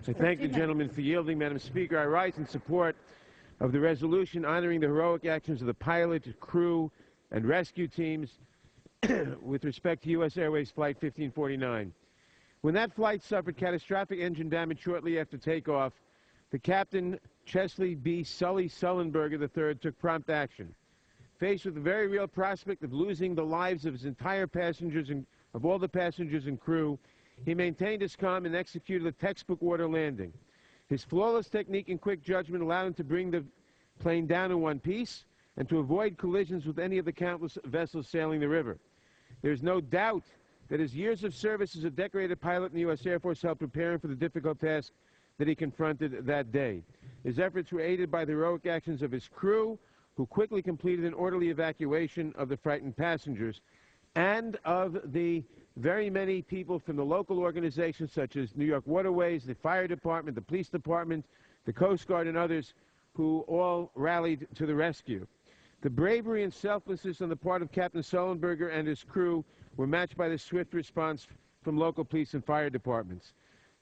I thank the gentleman for yielding. Madam Speaker, I rise in support of the resolution honoring the heroic actions of the pilot, crew, and rescue teams with respect to US Airways Flight 1549. When that flight suffered catastrophic engine damage shortly after takeoff, the Captain Chesley B. Sully Sullenberger III took prompt action. Faced with the very real prospect of losing the lives of his entire passengers and of all the passengers and crew, he maintained his calm and executed a textbook water landing. His flawless technique and quick judgment allowed him to bring the plane down in one piece and to avoid collisions with any of the countless vessels sailing the river. There is no doubt that his years of service as a decorated pilot in the U.S. Air Force helped prepare him for the difficult task that he confronted that day. His efforts were aided by the heroic actions of his crew, who quickly completed an orderly evacuation of the frightened passengers, and of the very many people from the local organizations such as New York Waterways, the fire department, the police department, the Coast Guard, and others who all rallied to the rescue. The bravery and selflessness on the part of Captain Sullenberger and his crew were matched by the swift response from local police and fire departments.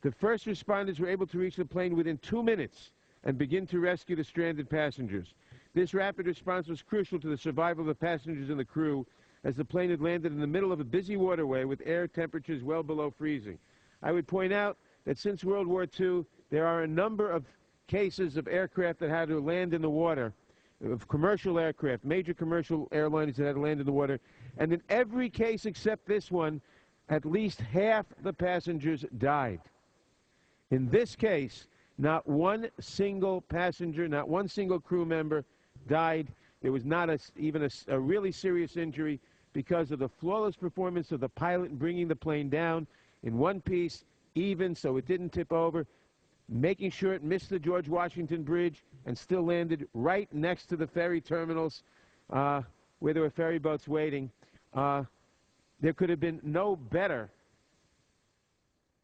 The first responders were able to reach the plane within 2 minutes and begin to rescue the stranded passengers. This rapid response was crucial to the survival of the passengers and the crew, as the plane had landed in the middle of a busy waterway with air temperatures well below freezing. I would point out that since World War II, there are a number of cases of aircraft that had to land in the water, of commercial aircraft, major commercial airliners that had to land in the water, and in every case except this one, at least half the passengers died. In this case, not one single passenger, not one single crew member died. There was not even a really serious injury because of the flawless performance of the pilot in bringing the plane down in one piece, even so it didn't tip over, making sure it missed the George Washington Bridge and still landed right next to the ferry terminals where there were ferry boats waiting. There could have been no better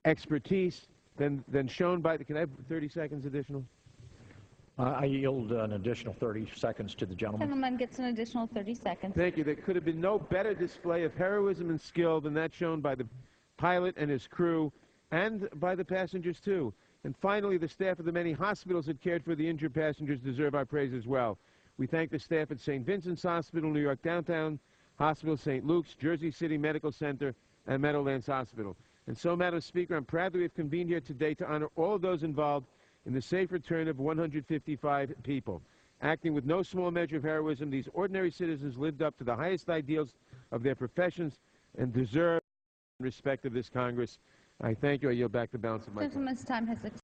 expertise than shown by the... Can I have 30 seconds additional? I yield an additional 30 seconds to the gentleman. Gentleman gets an additional 30 seconds. Thank you. There could have been no better display of heroism and skill than that shown by the pilot and his crew, and by the passengers, too. And finally, the staff of the many hospitals that cared for the injured passengers deserve our praise as well. We thank the staff at St. Vincent's Hospital, New York Downtown Hospital, St. Luke's, Jersey City Medical Center, and Meadowlands Hospital. And so, Madam Speaker, I'm proud that we have convened here today to honor all of those involved in the safe return of 155 people. Acting with no small measure of heroism, these ordinary citizens lived up to the highest ideals of their professions and deserve the respect of this Congress. I thank you. I yield back the balance of my time. Gentleman's time has expired.